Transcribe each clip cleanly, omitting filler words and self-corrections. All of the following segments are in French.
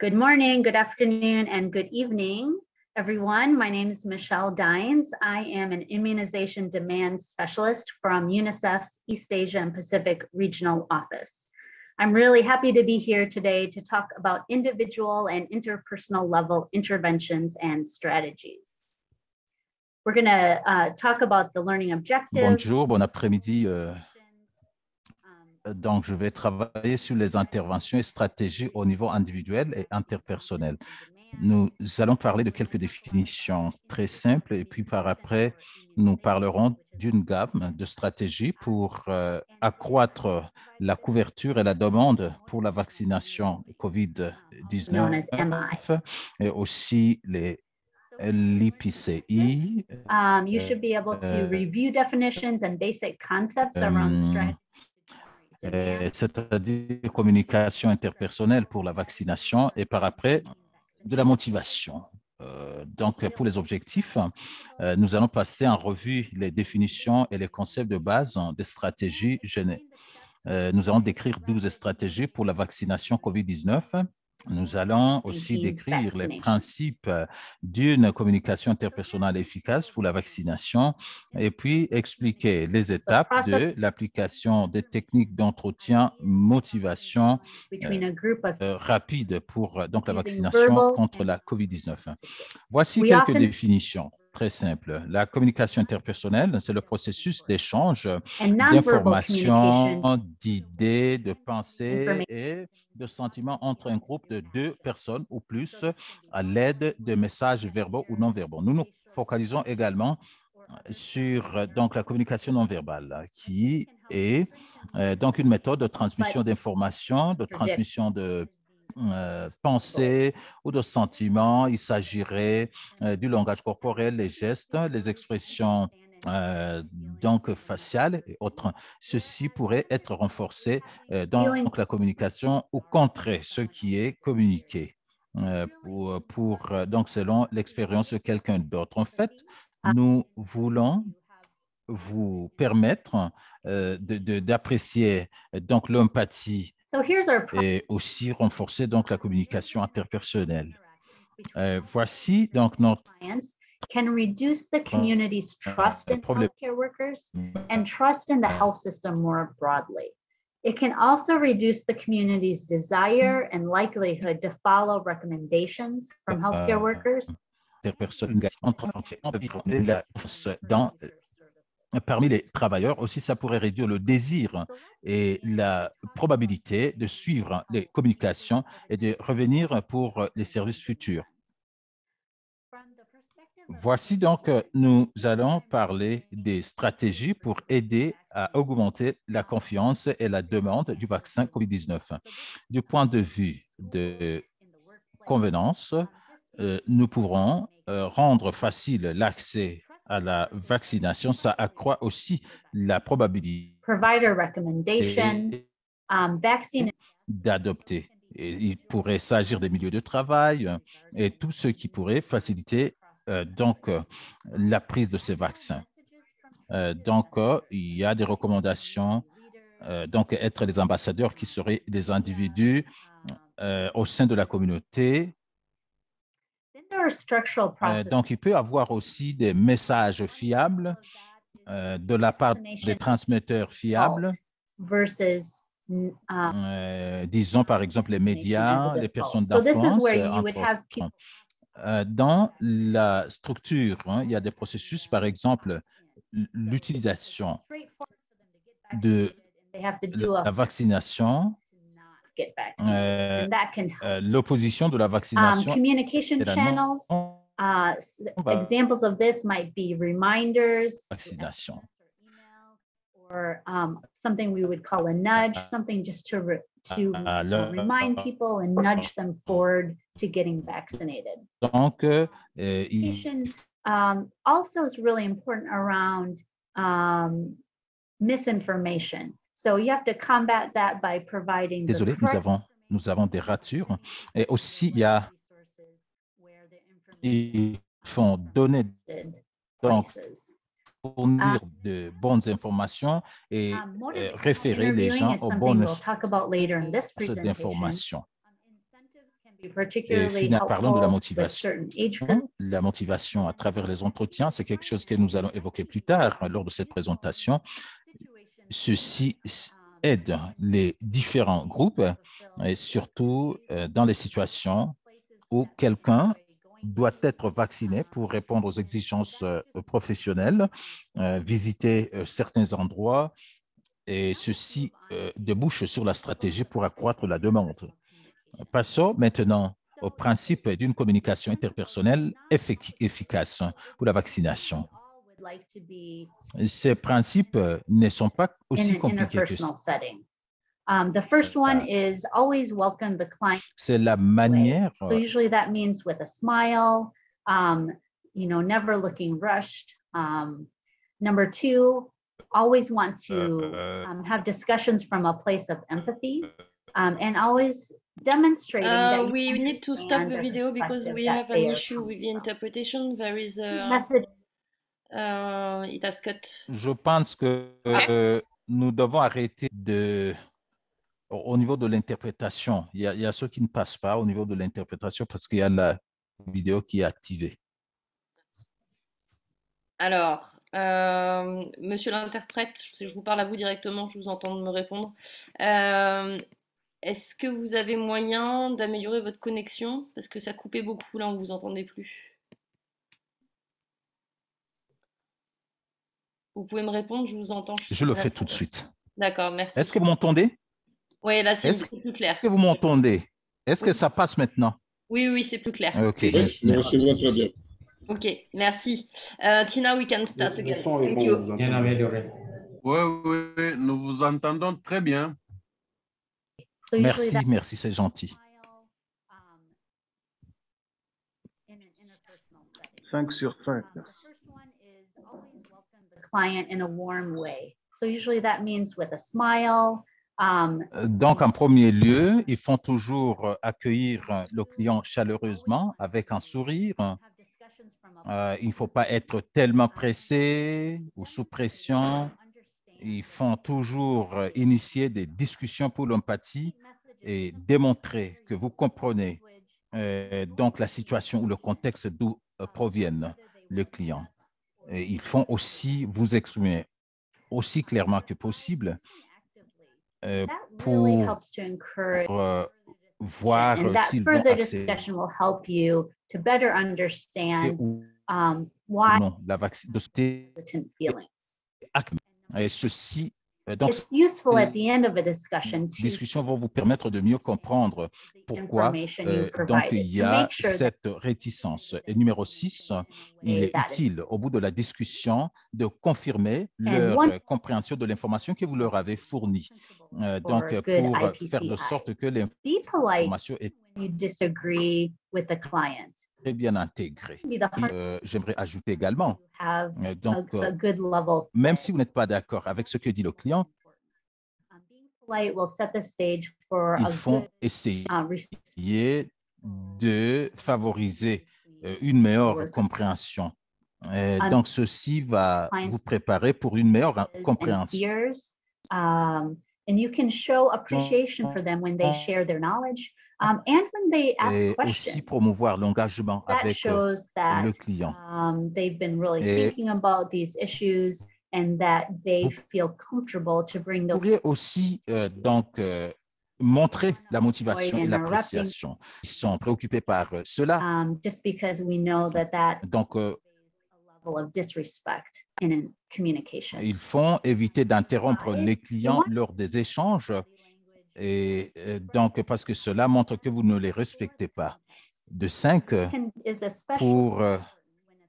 Good morning, good afternoon, and good evening, everyone. My name is Michelle Dines. I am an immunization demand specialist from UNICEF's East Asia and Pacific Regional Office. I'm really happy to be here today to talk about individual and interpersonal level interventions and strategies. We're going to talk about the learning objectives. Bonjour, bon après-midi. Donc, je vais travailler sur les interventions et stratégies au niveau individuel et interpersonnel. Nous allons parler de quelques définitions très simples et puis par après, nous parlerons d'une gamme de stratégies pour accroître la couverture et la demande pour la vaccination COVID-19 et aussi l'IPCI. You should be able to review definitions and basic concepts around strategy. C'est-à-dire communication interpersonnelle pour la vaccination et par après, de la motivation. Donc, pour les objectifs, nous allons passer en revue les définitions et les concepts de base des stratégies gênées. Nous allons décrire 12 stratégies pour la vaccination COVID-19. Nous allons aussi décrire les principes d'une communication interpersonnelle efficace pour la vaccination et puis expliquer les étapes de l'application des techniques d'entretien, motivation rapide pour donc, la vaccination contre la COVID-19. Voici quelques définitions. Très simple. La communication interpersonnelle, c'est le processus d'échange d'informations, d'idées, de pensées et de sentiments entre un groupe de deux personnes ou plus à l'aide de messages verbaux ou non verbaux. Nous nous focalisons également sur donc, la communication non verbale, qui est donc une méthode de transmission d'informations, de transmission de pensée ou de sentiments. Il s'agirait du langage corporel, les gestes, les expressions donc faciales et autres. Ceci pourrait être renforcé dans la communication ou contrer ce qui est communiqué donc selon l'expérience de quelqu'un d'autre. En fait, nous voulons vous permettre d'apprécier donc l'empathie et aussi renforcer donc la communication interpersonnelle. Voici donc notre can reduce the community's trust in healthcare workers and trust in the health system more broadly. It can also reduce the community's desire and likelihood to follow recommendations from healthcare workers. Parmi les travailleurs aussi, ça pourrait réduire le désir et la probabilité de suivre les communications et de revenir pour les services futurs. Voici donc, nous allons parler des stratégies pour aider à augmenter la confiance et la demande du vaccin COVID-19. Du point de vue de convenance, nous pourrons rendre facile l'accès à la vaccination. Ça accroît aussi la probabilité d'adopter. Il pourrait s'agir des milieux de travail et tout ce qui pourrait faciliter donc la prise de ces vaccins. Donc, il y a des recommandations, donc être des ambassadeurs qui seraient des individus au sein de la communauté. Donc, il peut y avoir aussi des messages fiables de la part des transmetteurs fiables. Disons par exemple les médias, les personnes d'influence. Dans la structure, il y a des processus, par exemple, l'utilisation de la vaccination, l'opposition de la vaccination. Communication channels, examples of this might be reminders, vaccination. or something we would call a nudge, something just to remind people and nudge them forward to getting vaccinated. Donc, also is really important around misinformation. So you have to combat that by providing. Désolé, nous avons des ratures. Et aussi, ils font donner donc fournir de bonnes informations et référer les gens aux bonnes sources d'informations. Et parlons de la motivation. motivation. La motivation à travers les entretiens, c'est quelque chose que nous allons évoquer plus tard lors de cette présentation. Ceci aide les différents groupes, et surtout dans les situations où quelqu'un doit être vacciné pour répondre aux exigences professionnelles, visiter certains endroits, et ceci débouche sur la stratégie pour accroître la demande. Passons maintenant au principe d'une communication interpersonnelle efficace pour la vaccination. Ces principes ne sont pas aussi compliqués que ça. The first one is always welcome the client. C'est la manière. So usually that means with a smile, never looking rushed. Number two, always want to have discussions from a place of empathy, and always demonstrating that we need to stop the video because we have an issue with the interpretation. There is a it has cut. Je pense que nous devons arrêter au niveau de l'interprétation. Il y a ceux qui ne passent pas au niveau de l'interprétation parce qu'il y a la vidéo qui est activée. Alors, monsieur l'interprète, je vous parle à vous directement, je vous entends me répondre. Est-ce que vous avez moyen d'améliorer votre connexion? Parce que ça coupait beaucoup, là, on ne vous entendait plus. Vous pouvez me répondre, je vous entends. Je le fais tout de suite. D'accord, merci. Est-ce que vous m'entendez? Oui, là, c'est plus clair. Est-ce que vous m'entendez? Est-ce que ça passe maintenant? Oui, c'est plus clair. OK. Oui, je vous vois très bien. OK, merci. Tina, we can start again. Thank you. Bien amélioré. Oui, nous vous entendons très bien. Merci, c'est gentil. 5 sur 5. Client in a warm way. So usually that means with a smile. Donc, en premier lieu, ils font toujours accueillir le client chaleureusement avec un sourire. Il ne faut pas être tellement pressé ou sous pression. Ils font toujours initier des discussions pour l'empathie et démontrer que vous comprenez donc la situation ou le contexte d'où proviennent le client. Et ils font aussi vous exprimer aussi clairement que possible pour voir s'ils vont accepter non la vaccination. Et ceci, donc, les discussions vont vous permettre de mieux comprendre pourquoi donc, il y a cette réticence. Et numéro 6, il est utile au bout de la discussion de confirmer leur compréhension de l'information que vous leur avez fournie. Donc, pour faire de sorte que l'information est très bien intégrée. J'aimerais ajouter également, donc, même si vous n'êtes pas d'accord avec ce que dit le client, ils vont essayer de favoriser une meilleure compréhension. Donc, ceci va vous préparer pour une meilleure compréhension. And you can show appreciation for them when they share their knowledge. And when they ask questions, aussi promouvoir l'engagement avec le client. They've been really thinking about these issues and that they feel comfortable to bring those. Vous pourriez aussi donc montrer la motivation et l'appréciation. Ils sont préoccupés par cela. Just because we know that donc of disrespect in communication. Ils font éviter d'interrompre les clients lors des échanges. Et donc, parce que cela montre que vous ne les respectez pas. De 5,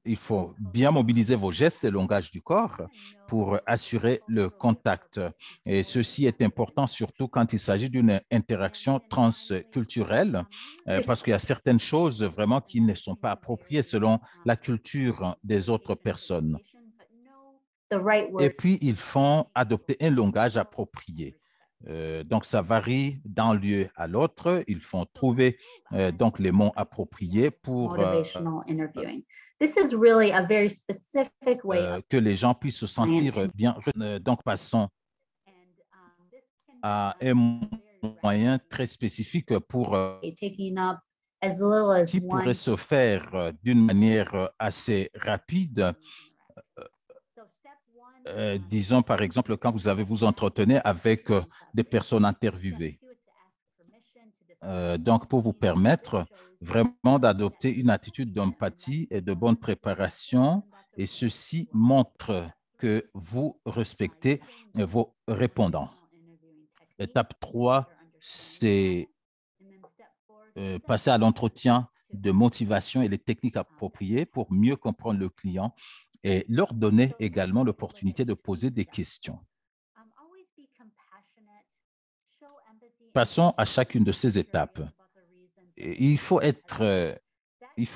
il faut bien mobiliser vos gestes et le langage du corps pour assurer le contact. Et ceci est important surtout quand il s'agit d'une interaction transculturelle, parce qu'il y a certaines choses vraiment qui ne sont pas appropriées selon la culture des autres personnes. Et puis, ils font adopter un langage approprié. Donc, ça varie d'un lieu à l'autre. Ils font trouver donc les mots appropriés pour que les gens puissent se sentir bien. Donc, passons à un moyen très spécifique pour as little as qui pourrait one. se faire d'une manière assez rapide. Disons par exemple quand vous avez vous entretenez avec des personnes interviewées. Donc pour vous permettre vraiment d'adopter une attitude d'empathie et de bonne préparation, et ceci montre que vous respectez vos répondants. Étape 3, c'est passer à l'entretien de motivation et les techniques appropriées pour mieux comprendre le client et leur donner également l'opportunité de poser des questions. Passons à chacune de ces étapes. Il faut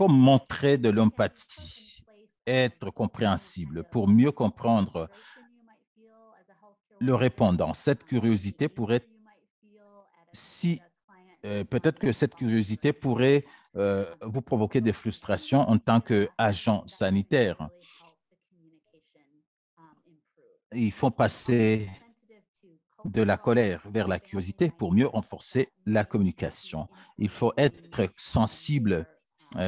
montrer de l'empathie, être compréhensible pour mieux comprendre le répondant. Cette curiosité pourrait, peut-être que cette curiosité pourrait vous provoquer des frustrations en tant qu'agent sanitaire. Il faut passer de la colère vers la curiosité pour mieux renforcer la communication. Il faut être sensible,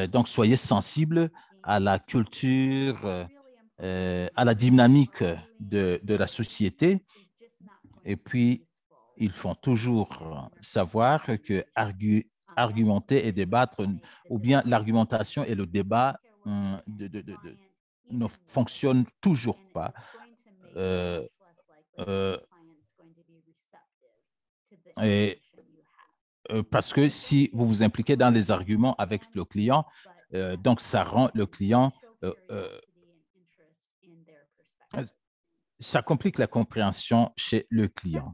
donc soyez sensible à la culture, à la dynamique de la société. Et puis, ils font toujours savoir que argumenter et débattre, ou bien l'argumentation et le débat ne fonctionnent toujours pas. Parce que si vous vous impliquez dans les arguments avec le client, donc ça rend le client, ça complique la compréhension chez le client.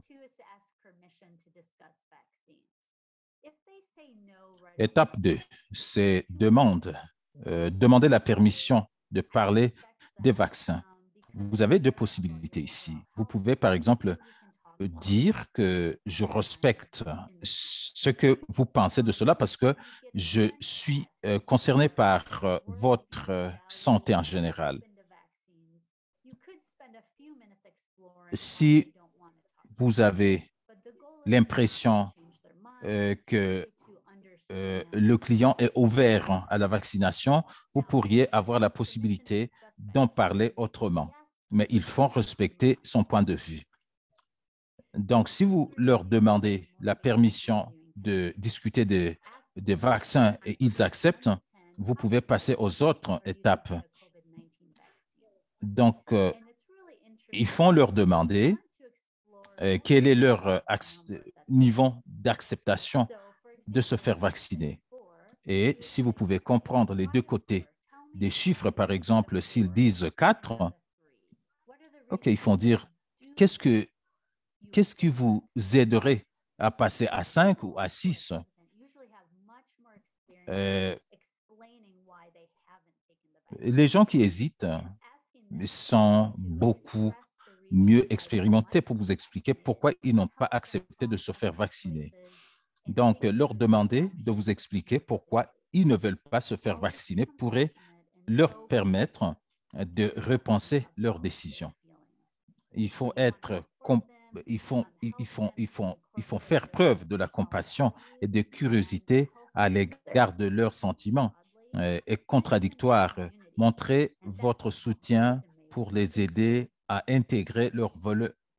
Étape 2, c'est demander la permission de parler des vaccins. Vous avez deux possibilités ici. Vous pouvez, par exemple, dire que je respecte ce que vous pensez de cela parce que je suis concerné par votre santé en général. Si vous avez l'impression que le client est ouvert à la vaccination, vous pourriez avoir la possibilité d'en parler autrement. Mais il faut respecter son point de vue. Donc, si vous leur demandez la permission de discuter des vaccins et ils acceptent, vous pouvez passer aux autres étapes. Donc, il faut leur demander quel est leur niveau d'acceptation de se faire vacciner. Et si vous pouvez comprendre les deux côtés des chiffres, par exemple, s'ils disent 4, OK, ils font dire qu'est-ce qui vous aiderait à passer à 5 ou à 6? Les gens qui hésitent sont beaucoup mieux expérimentés pour vous expliquer pourquoi ils n'ont pas accepté de se faire vacciner. Donc, leur demander de vous expliquer pourquoi ils ne veulent pas se faire vacciner pourrait leur permettre de repenser leur décision. Il faut faire preuve de la compassion et de curiosité à l'égard de leurs sentiments et contradictoires. Montrez votre soutien pour les aider à intégrer leurs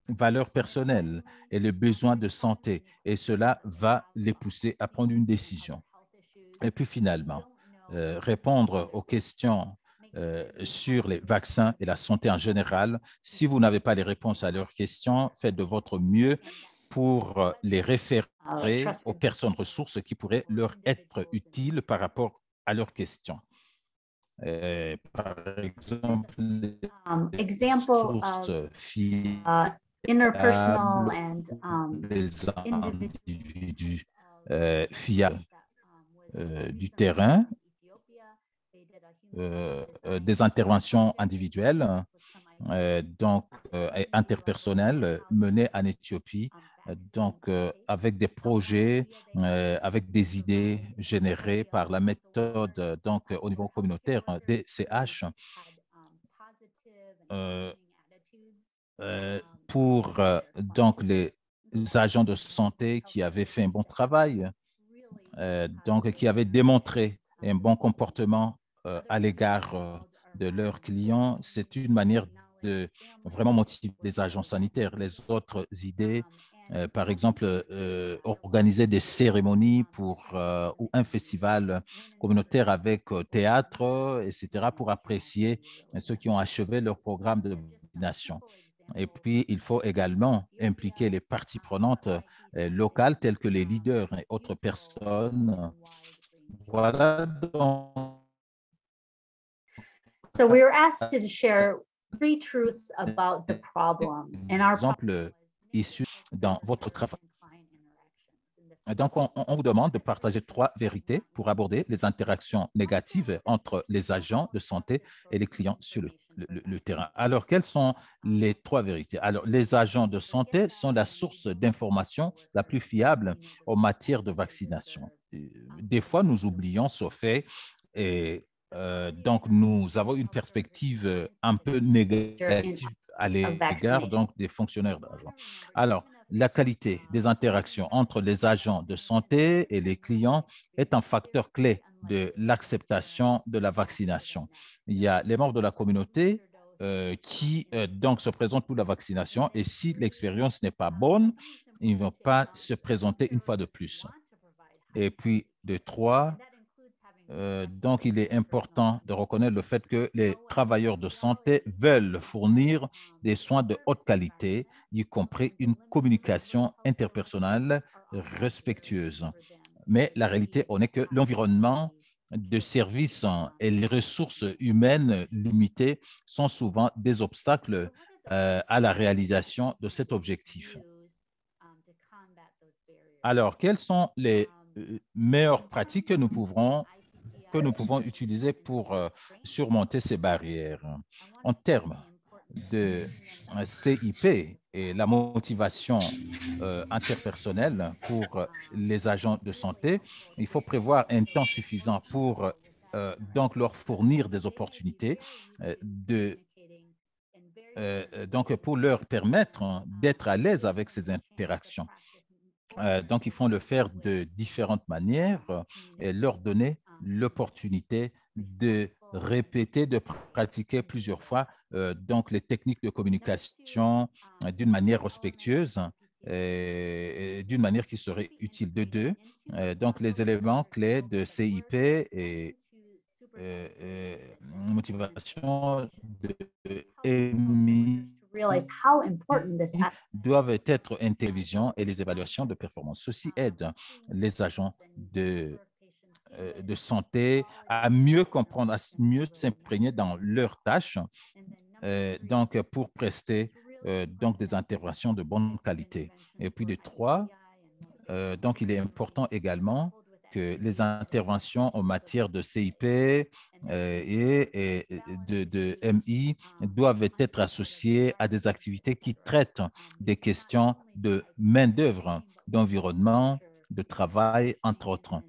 valeurs personnelles et les besoins de santé, et cela va les pousser à prendre une décision. Et puis finalement, répondre aux questions sur les vaccins et la santé en général. Si vous n'avez pas les réponses à leurs questions, faites de votre mieux pour les référer aux personnes ressources qui pourraient leur être utiles par rapport à leurs questions. Par exemple, sources fiables, interpersonal and les individus fiables du terrain, des interventions individuelles, donc interpersonnelles menées en Éthiopie, donc avec des projets, avec des idées générées par la méthode donc au niveau communautaire des CH pour donc les agents de santé qui avaient fait un bon travail. donc qui avaient démontré un bon comportement à l'égard de leurs clients. C'est une manière de vraiment motiver les agents sanitaires. Les autres idées, par exemple, organiser des cérémonies ou un festival communautaire avec théâtre, etc., pour apprécier ceux qui ont achevé leur programme de vaccination. Et puis, il faut également impliquer les parties prenantes locales, telles que les leaders et autres personnes. Voilà donc. So we were asked to share 3 truths about the problem. And our exemple issu dans votre travail. Donc, on vous demande de partager 3 vérités pour aborder les interactions négatives entre les agents de santé et les clients sur le terrain. Alors, quelles sont les 3 vérités? Alors, les agents de santé sont la source d'information la plus fiable en matière de vaccination. Des fois, nous oublions ce fait et donc nous avons une perspective un peu négative à l'égard donc des fonctionnaires d'agents. Alors, la qualité des interactions entre les agents de santé et les clients est un facteur clé de l'acceptation de la vaccination. Il y a les membres de la communauté qui donc se présentent pour la vaccination et si l'expérience n'est pas bonne, ils ne vont pas se présenter une fois de plus. Et puis, de 3, donc, il est important de reconnaître le fait que les travailleurs de santé veulent fournir des soins de haute qualité, y compris une communication interpersonnelle respectueuse. Mais la réalité, on est que l'environnement de service et les ressources humaines limitées sont souvent des obstacles à la réalisation de cet objectif. Alors, quelles sont les meilleures pratiques que nous pouvons utiliser pour surmonter ces barrières? En termes de CIP et la motivation interpersonnelle pour les agents de santé, il faut prévoir un temps suffisant pour donc leur fournir des opportunités donc pour leur permettre d'être à l'aise avec ces interactions. Donc, ils font le faire de différentes manières et leur donner l'opportunité de répéter, de pratiquer plusieurs fois donc les techniques de communication d'une manière respectueuse et d'une manière qui serait utile de deux. Donc, les éléments clés de CIP et motivation de EMI doivent être intervision et les évaluations de performance. Ceci aide les agents de santé à mieux comprendre, à mieux s'imprégner dans leurs tâches, donc pour prester donc des interventions de bonne qualité. Et puis de 3, donc il est important également que les interventions en matière de CIP et de MI doivent être associées à des activités qui traitent des questions de main-d'œuvre, d'environnement, de travail, entre autres.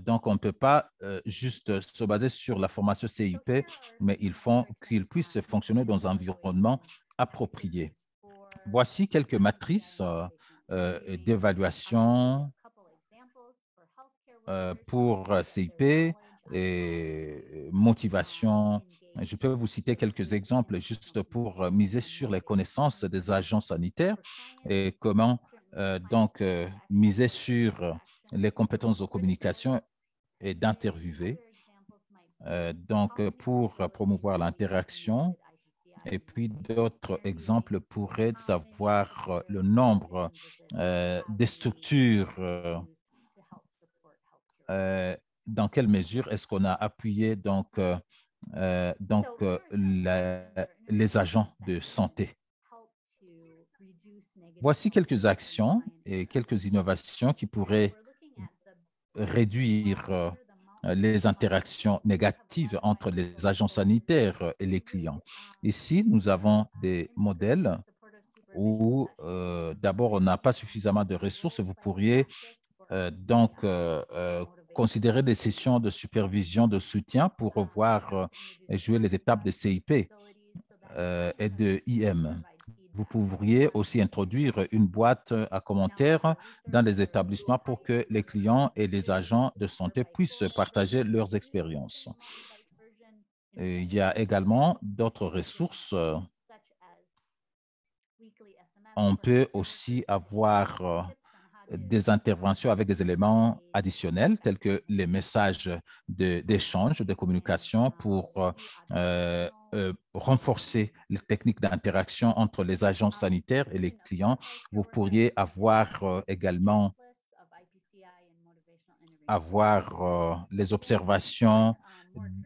Donc, on ne peut pas juste se baser sur la formation CIP, mais il faut qu'ils puissent fonctionner dans un environnement approprié. Voici quelques matrices d'évaluation pour CIP et motivation. Je peux vous citer quelques exemples juste pour miser sur les connaissances des agents sanitaires et comment donc miser sur les compétences de communication et d'interviewer. Donc, pour promouvoir l'interaction. Et puis, d'autres exemples pourraient savoir le nombre des structures, dans quelle mesure est-ce qu'on a appuyé donc les agents de santé. Voici quelques actions et quelques innovations qui pourraient réduire les interactions négatives entre les agents sanitaires et les clients. Ici, nous avons des modèles où d'abord, on n'a pas suffisamment de ressources. Vous pourriez donc considérer des sessions de supervision, de soutien pour revoir et jouer les étapes de CIP et de IM. Vous pourriez aussi introduire une boîte à commentaires dans les établissements pour que les clients et les agents de santé puissent partager leurs expériences. Et il y a également d'autres ressources. On peut aussi avoir des interventions avec des éléments additionnels tels que les messages d'échange, de communication pour renforcer les techniques d'interaction entre les agents sanitaires et les clients. Vous pourriez avoir également les observations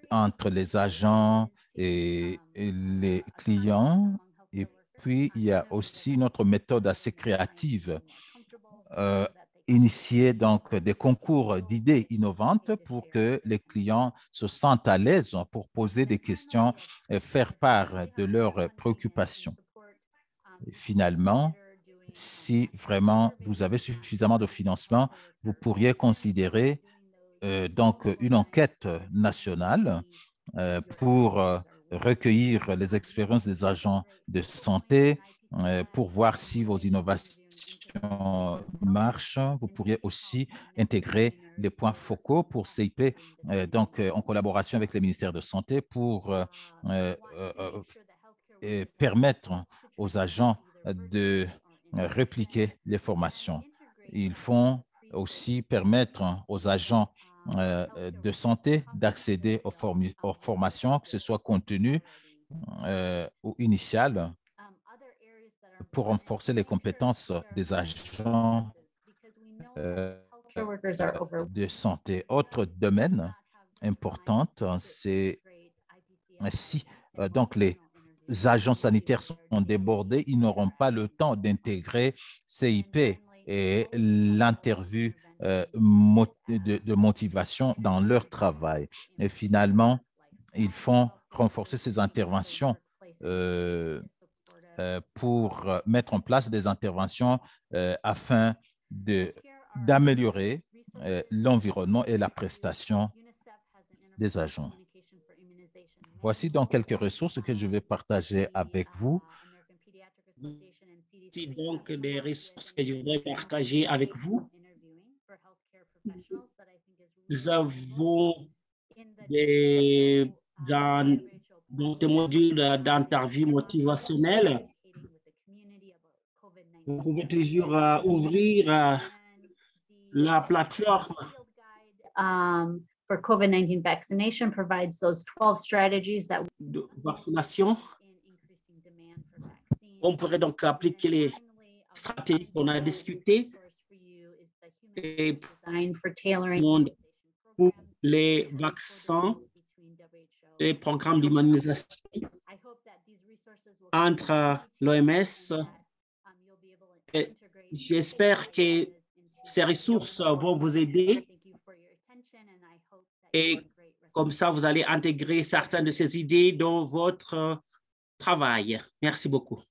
entre les agents et les clients. Et puis, il y a aussi une autre méthode assez créative, initier donc des concours d'idées innovantes pour que les clients se sentent à l'aise pour poser des questions et faire part de leurs préoccupations. Et finalement, si vraiment vous avez suffisamment de financement, vous pourriez considérer donc une enquête nationale pour recueillir les expériences des agents de santé, pour voir si vos innovations marchent. Vous pourriez aussi intégrer les points focaux pour CIP, donc en collaboration avec les ministères de santé pour permettre aux agents de répliquer les formations. Ils font aussi permettre aux agents de santé d'accéder aux formations, que ce soit contenues ou initiales, pour renforcer les compétences des agents de santé. Autre domaine important, c'est si donc les agents sanitaires sont débordés, ils n'auront pas le temps d'intégrer CIP et l'interview de motivation dans leur travail. Et finalement, ils font renforcer ces interventions pour mettre en place des interventions afin d'améliorer l'environnement et la prestation des agents. Voici donc quelques ressources que je vais partager avec vous. Voici donc des ressources que je voudrais partager avec vous. Nous avons des modules d'interview motivationnelle. Vous pouvez toujours ouvrir la plateforme. For COVID-19 vaccination provides those 12 strategies that de vaccination. On pourrait donc appliquer les stratégies qu'on a discutées et pour les vaccins, les programmes d'immunisation entre l'OMS. J'espère que ces ressources vont vous aider et comme ça, vous allez intégrer certaines de ces idées dans votre travail. Merci beaucoup.